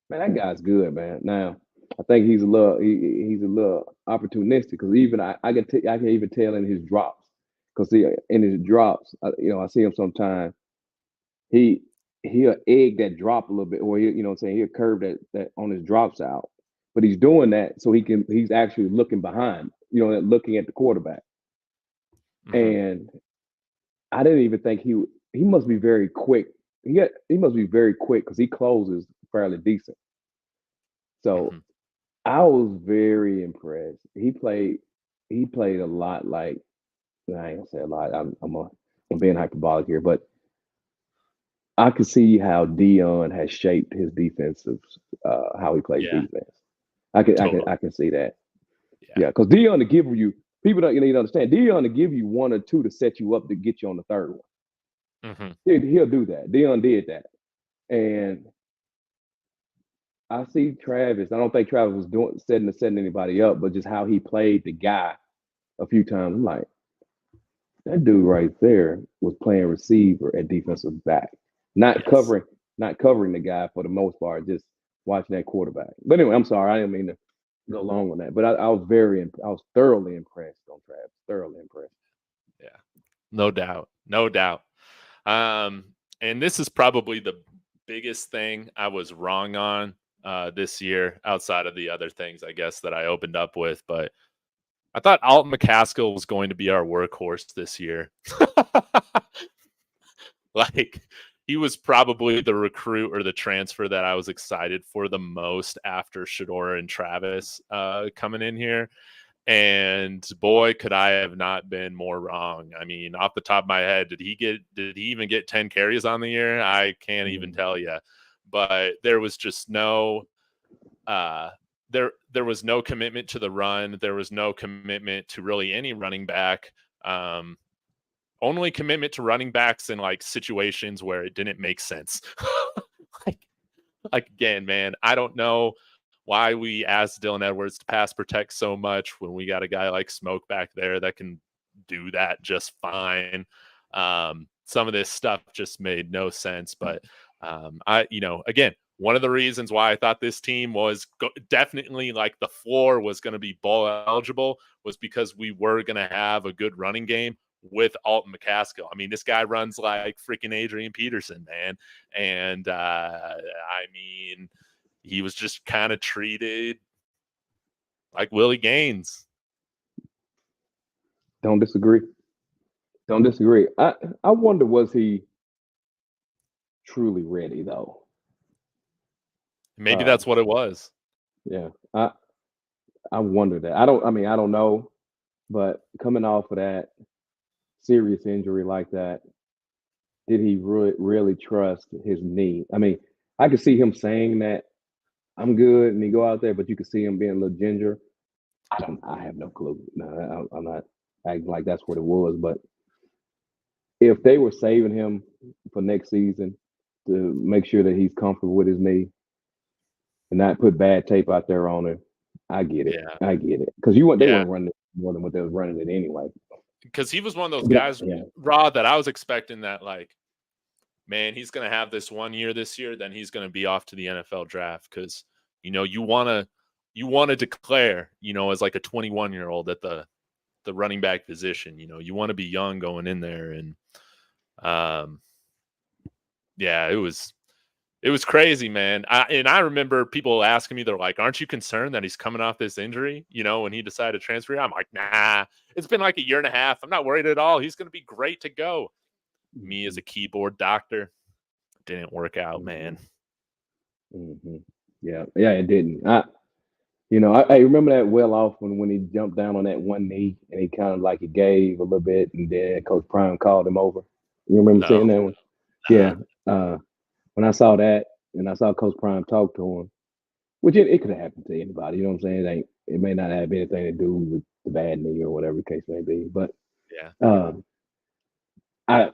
Man, that guy's good, man. Now, I think he's a little he's a little opportunistic because even I can even tell in his drops because in his drops I see him sometimes he he'll egg that drop a little bit or what I'm saying he'll curve that on his drops out, but he's doing that so he's actually looking behind looking at the quarterback. Mhm. And I didn't even think he must be very quick. He must be very quick because he closes fairly decent. So Mhm. I was very impressed. He played a lot like I ain't gonna say a lot. I'm being hyperbolic here, but I could see how Dion has shaped his defensive how he plays Yeah, defense. I totally. can see that. Yeah. Yeah, because Dion to give you people don't you understand Dion to give you one or two to set you up to get you on the third one. Mhm. He'll do that. Dion did that, and I see Travis. I don't think Travis was setting anybody up, but just how he played the guy a few times. I'm like, that dude right there was playing receiver at defensive back, not Yes. covering, not covering the guy for the most part, just watching that quarterback. But anyway, I'm sorry, I didn't mean to go long on that. But I was thoroughly impressed on Travis. Thoroughly impressed. Yeah. No doubt. No doubt. Um, and this is probably the biggest thing I was wrong on this year, outside of the other things, I guess, that I opened up with. But I thought Alton McCaskill was going to be our workhorse this year. Like, he was probably the recruit or the transfer that I was excited for the most after Shedeur and Travis coming in here. And boy, could I have not been more wrong. I mean, off the top of my head, did he even get 10 carries on the year? I can't even Mm. tell you. But there was just no there was no commitment to the run. There was no commitment to really any running back. Um, Only commitment to running backs in like situations where it didn't make sense. like, like again, man, I don't know why we asked Dylan Edwards to pass protect so much when we got a guy like Smoke back there that can do that just fine. Some of this stuff just made no sense, but again, one of the reasons why I thought this team was definitely like the floor was going to be bowl eligible was because we were going to have a good running game with Alton McCaskill. I mean, this guy runs like freaking Adrian Peterson, man. And I mean, he was just kind of treated like Willie Gaines. Don't disagree. Don't disagree. I wonder was he truly ready though? Maybe Uh, that's what it was. yeah, I wonder that. I don't know, but coming off of that serious injury like that, did he really trust his knee? I mean, I could see him saying that I'm good, and he go out there, but you could see him being a little ginger. I have no clue. No, I'm not acting like that's what it was. But if they were saving him for next season to make sure that he's comfortable with his knee and not put bad tape out there on him, I get it. Yeah. I get it because they Yeah. weren't running it more than what they was running it anyway. Because he was one of those guys, Yeah. Raw, that I was expecting that, like, man, he's going to have this 1 year this year, then he's going to be off to the NFL draft. Because, you want to declare, as like a 21-year-old at the running back position. You want to be young going in there. And yeah, it was crazy, man. I remember people asking me, they're like, aren't you concerned that he's coming off this injury, when he decided to transfer? I'm like, nah, it's been like a year and a half. I'm not worried at all. He's going to be great to go. Me as a keyboard doctor, didn't work out, Mm-hmm. man. Mm-hmm. Yeah, it didn't. I remember that well off when he jumped down on that one knee and he kind of like he gave a little bit, and then Coach Prime called him over. You remember No, seeing that one? nah. Yeah. When I saw that and I saw Coach Prime talk to him, which it could have happened to anybody. You know what I'm saying? It may not have anything to do with the bad knee or whatever the case may be. But Yeah. um, I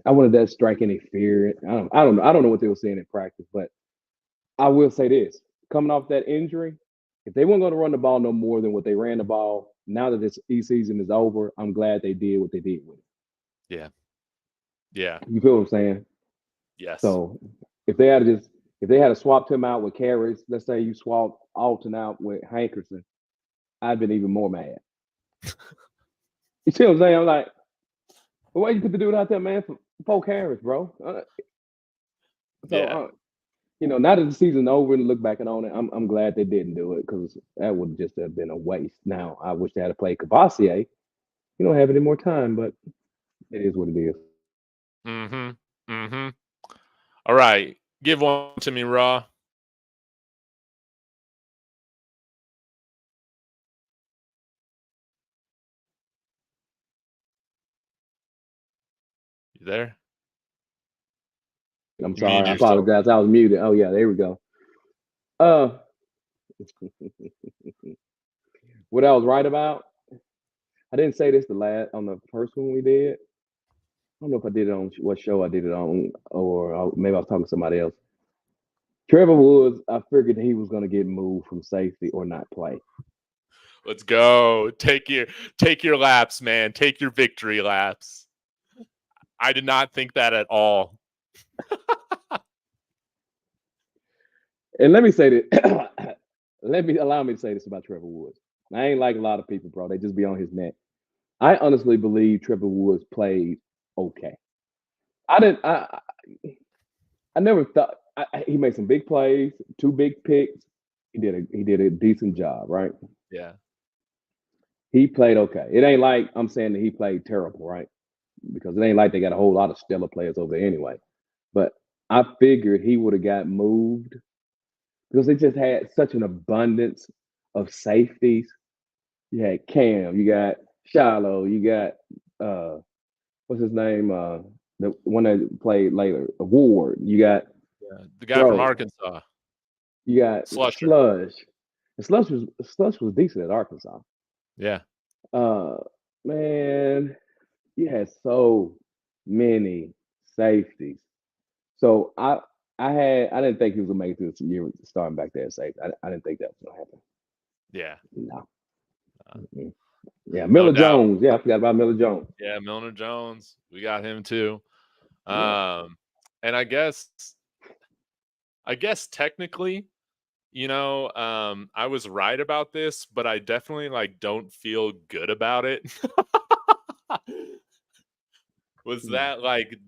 I wanted that strike any fear. I don't know what they were saying in practice, but I will say this: coming off that injury, if they weren't going to run the ball no more than what they ran the ball, now that this season is over, I'm glad they did what they did with it. Yeah. Yeah. You feel what I'm saying? Yes. So if they had just If they had swapped him out with Karras, let's say you swapped Alton out with Hankerson, I'd been even more mad. You see what I'm saying? I'm like, well, why you put the dude out there, man, for 4 Karras, bro? Yeah. Now that the season's over and look back on it, I'm glad they didn't do it because that would just have been a waste. Now, I wish they had played Cavassier. You don't have any more time, but it is what it is. Mm-hmm. Mm-hmm. All right. Give one to me, Raw. You there? I'm You sorry. muted I yourself. apologize. I was muted. Oh, yeah. There we go. What I was right about, I didn't say this on the first one we did. I don't know if I did it on what show I did it on, or maybe I was talking to somebody else. Trevor Woods, I figured he was going to get moved from safety or not play. Let's go. Take your laps, man. Take your victory laps. I did not think that at all. And let me say that. Allow me to say this about Trevor Woods. I ain't like a lot of people, bro. They just be on his neck. I honestly believe Trevor Woods played okay. I never thought he made some big plays, 2 big picks. He did a decent job, right? Yeah. He played okay. It ain't like I'm saying that he played terrible, right? Because it ain't like they got a whole lot of stellar players over there anyway. But I figured he would have got moved because they just had such an abundance of safeties. You had Cam, you got Shiloh, you got what's his name? The one that played later, Ward. You got the guy from Arkansas. You got Slusher. Slush. And Slush was decent at Arkansas. Yeah. Man, you had so many safeties. So I didn't think he was gonna make it through this year starting back there at safety. I didn't think that was gonna happen. Yeah. No. Yeah, Miller Jones. Yeah, I forgot about Miller Jones. Yeah, Milner Jones. We got him too. And I guess technically, I was right about this, but I definitely don't feel good about it. Was that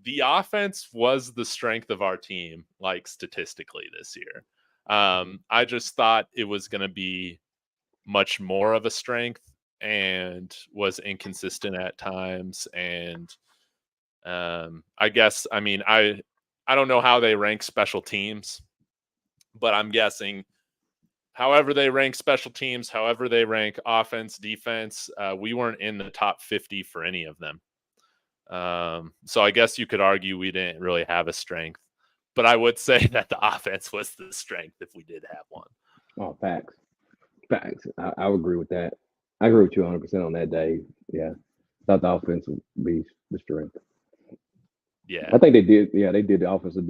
the offense was the strength of our team, statistically this year. I just thought it was going to be much more of a strength and was inconsistent at times. And I guess, I don't know how they rank special teams, but I'm guessing however they rank special teams, however they rank offense, defense, we weren't in the top 50 for any of them. So I guess you could argue we didn't really have a strength, but I would say that the offense was the strength if we did have one. Oh, facts. I would agree with that. I agree with you 100% on that, Dave. Yeah. Thought the offense would be the strength. Yeah. I think they did. Yeah, they did the offensive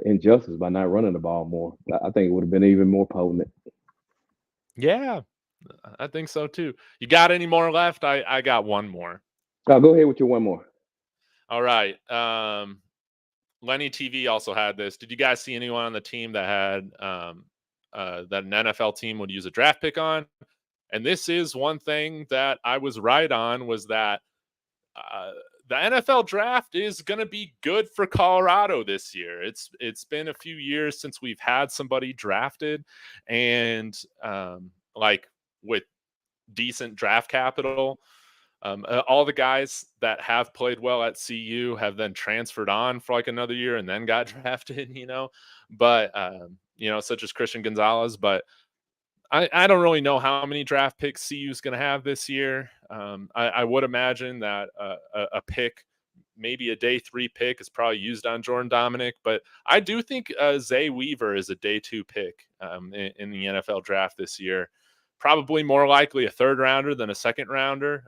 injustice by not running the ball more. I think it would have been even more potent. Yeah, I think so too. You got any more left? I got one more. Oh, go ahead with your one more. All right. Lenny TV also had this. Did you guys see anyone on the team that had that an NFL team would use a draft pick on? And this is one thing that I was right on, was that the NFL draft is going to be good for Colorado this year. It's been a few years since we've had somebody drafted, and with decent draft capital. All the guys that have played well at CU have then transferred on for another year and then got drafted, but such as Christian Gonzalez. But I don't really know how many draft picks CU is going to have this year. I would imagine that a pick, maybe a day 3 pick, is probably used on Jordan Dominic, but I do think Zay Weaver is a day 2 pick in the NFL draft this year. Probably more likely a 3rd rounder than a 2nd rounder,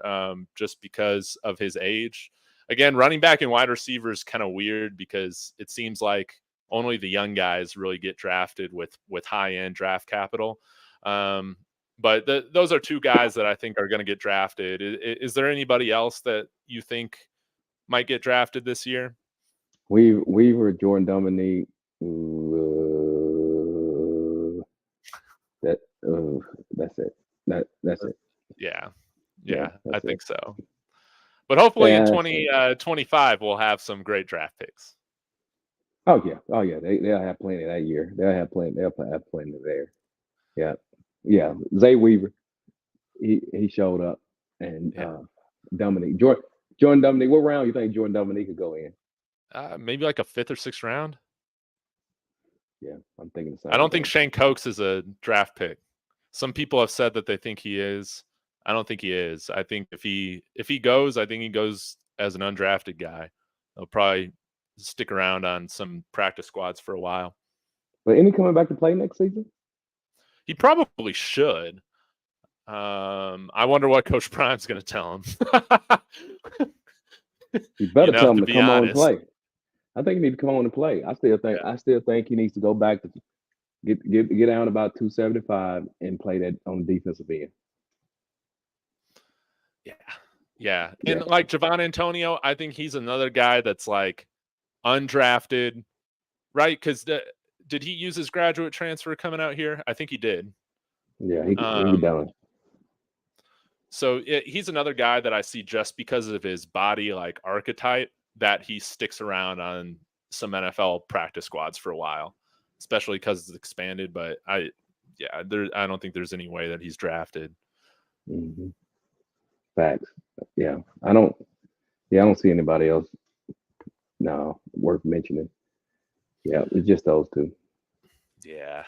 just because of his age. Again, running back and wide receiver is kind of weird because it seems like only the young guys really get drafted with high-end draft capital. But those are 2 guys that I think are going to get drafted. Is there anybody else that you think might get drafted this year? Weaver, Jordan Dominique, That that's it. That's it. Yeah. Yeah, Yeah, I that's it. think so. But hopefully in Yeah, that's it. 2025 we'll have some great draft picks. Oh yeah, oh yeah. They'll have plenty that year. They'll have plenty. Have plenty there. Yeah, yeah. Zay Weaver, he showed up, and Yeah. Dominique Jordan Dominique. What round you think Jordan Dominique could go in? Maybe like a 5th or 6th round. Yeah, I'm thinking the I same don't think thing. Shane Cokes is a draft pick. Some people have said that they think he is. I don't think he is. I think if he goes, I think he goes as an undrafted guy. He'll probably stick around on some practice squads for a while. But any coming back to play next season? He probably should. I wonder what Coach Prime's going to tell him. You better tell him To to be come on and honest. play. I think he needs to come on and play. I still think he needs to go back to get down about 275 and play that on the defensive end. Yeah. And like Javon Antonio, I think he's another guy that's like undrafted, right? Because did he use his graduate transfer coming out here? I think he did. Yeah, he can be done. So he's another guy that I see just because of his body like archetype that he sticks around on some NFL practice squads for a while, especially because it's expanded. But I don't think there's any way that he's drafted. Mm-hmm. Facts. Yeah, I don't see anybody else. No, worth mentioning. Yeah, it's just those two. Yeah.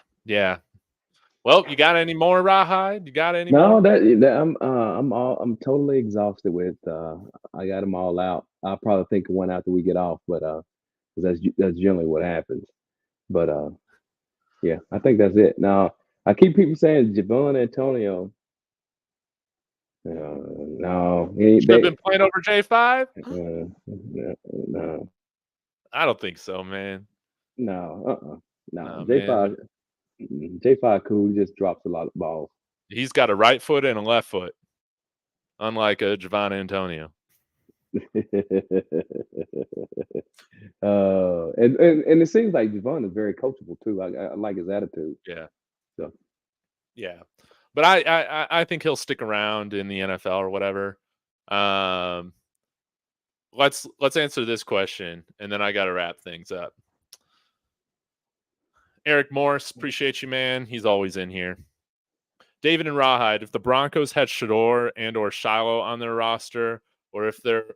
Well, you got any more, Rawhide? You got any No, more? I'm totally exhausted with. I got them all out. I'll probably think of one after we get off, but that's generally what happens. But yeah, I think that's it. Now I keep people saying Javon Antonio. No, Should have been playing over J5. No, I don't think so, man. no. No, J5, man. J5 cool. He just drops a lot of balls. He's got a right foot and a left foot, unlike a Javon Antonio. And it seems like Javon is very coachable too. I like his attitude. Yeah. So Yeah. But I think he'll stick around in the NFL or whatever. Let's answer this question, and then I got to wrap things up. Eric Morris, appreciate you, man. He's always in here. David and Rawhide, if the Broncos had Shador and or Shiloh on their roster, or if there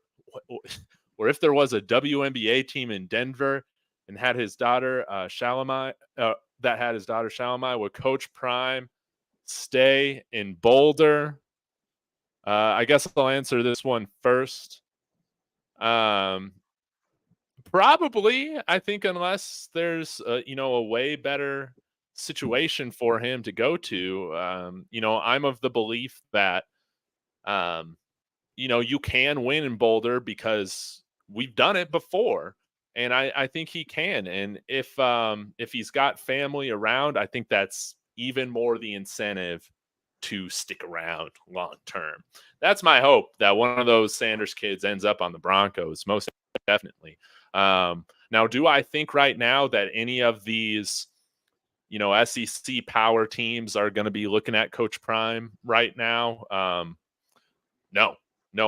was a WNBA team in Denver and had his daughter Shalimai, would Coach Prime stay in Boulder? I guess I'll answer this one first. Probably, I think, unless there's a way better situation for him to go to. I'm of the belief that you can win in Boulder because we've done it before, and I think he can. And if he's got family around, I think that's even more the incentive to stick around long term. That's my hope, that one of those Sanders kids ends up on the Broncos, most definitely. Now, do I think right now that any of these, SEC power teams are going to be looking at Coach Prime right now? No,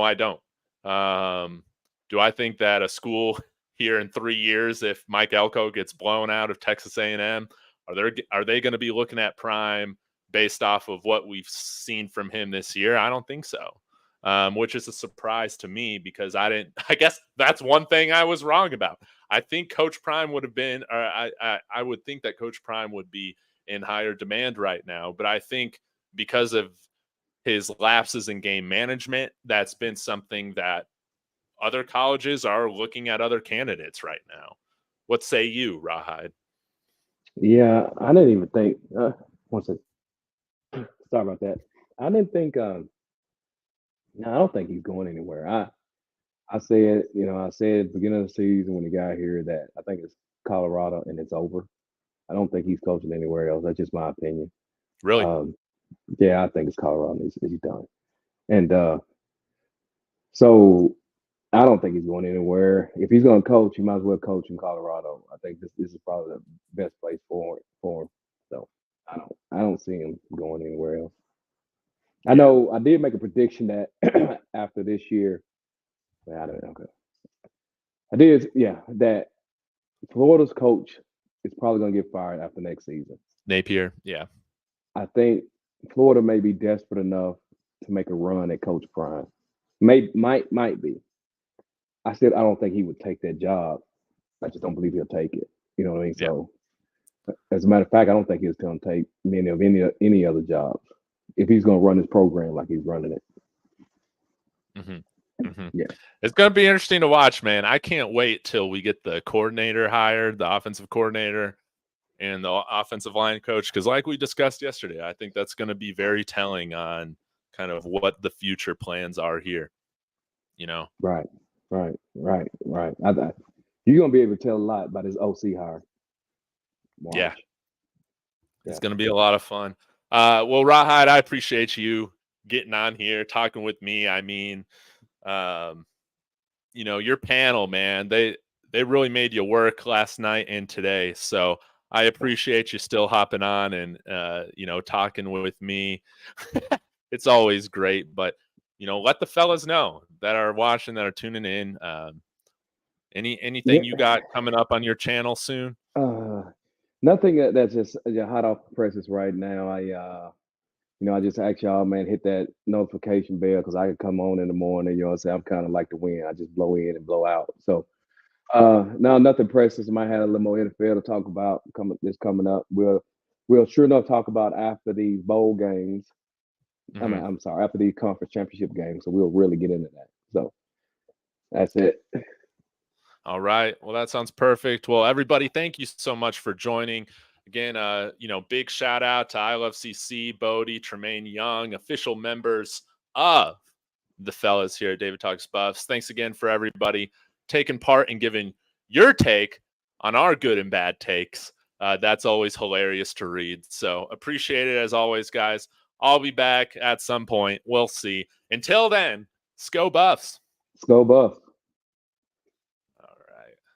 I don't. Do I think that a school here in 3 years, if Mike Elko gets blown out of Texas A&M, are they going to be looking at Prime based off of what we've seen from him this year? I don't think so. Which is a surprise to me because I guess that's one thing I was wrong about. I think Coach Prime would have been, or I would think that Coach Prime would be in higher demand right now. But I think because of his lapses in game management, that's been something that other colleges are looking at other candidates right now. What say you, Rawhide? yeah, I didn't even think. One second. Sorry about that. I didn't think. No, I don't think he's going anywhere. I said, I said at the beginning of the season when he got here that I think it's Colorado and it's over. I don't think he's coaching anywhere else. That's just my opinion. Really? Yeah, I think it's Colorado. He's done. And so I don't think he's going anywhere. If he's going to coach, he might as well coach in Colorado. I think this is probably the best place for him. So I don't see him going anywhere else. I Yeah. know I did make a prediction that after this year, I don't know. Okay. I did, yeah, that Florida's coach is probably going to get fired after next season. Napier. Yeah. I think Florida may be desperate enough to make a run at Coach Prime. Might be. I don't think he would take that job. I just don't believe he'll take it. You know what I mean? Yeah. So, as a matter of fact, I don't think he's going to take many of any other jobs if he's going to run his program like he's running it. Yeah, it's going to be interesting to watch, man. I can't wait till we get the coordinator hired, the offensive coordinator, and the offensive line coach, because like we discussed yesterday, I think that's going to be very telling on kind of what the future plans are here. right. You're going to be able to tell a lot about his OC hire. Yeah. It's going to be a lot of fun. Well, Rawhide, I appreciate you getting on here, talking with me. I mean, your panel, man, they really made you work last night and today. So I appreciate you still hopping on and, talking with me. It's always great, but, let the fellas know that are watching, that are tuning in. Anything you got coming up on your channel soon? Nothing that's just hot off the presses right now. I just ask y'all, man, hit that notification bell because I can come on in the morning. You know what I'm saying? I'm kind of like the wind. I just blow in and blow out. So now nothing presses. Might have a little more NFL to talk about coming up. We'll sure enough talk about after these bowl games. I'm sorry, after these conference championship games. So we'll really get into that. So that's it. All right. Well, that sounds perfect. Well, everybody, thank you so much for joining. Again, big shout out to I Love CC, Bodie, Tremaine Young, official members of the fellas here at David Talks Buffs. Thanks again for everybody taking part and giving your take on our good and bad takes. That's always hilarious to read. So appreciate it as always, guys. I'll be back at some point. We'll see. Until then, Sco Buffs. Sco Buffs.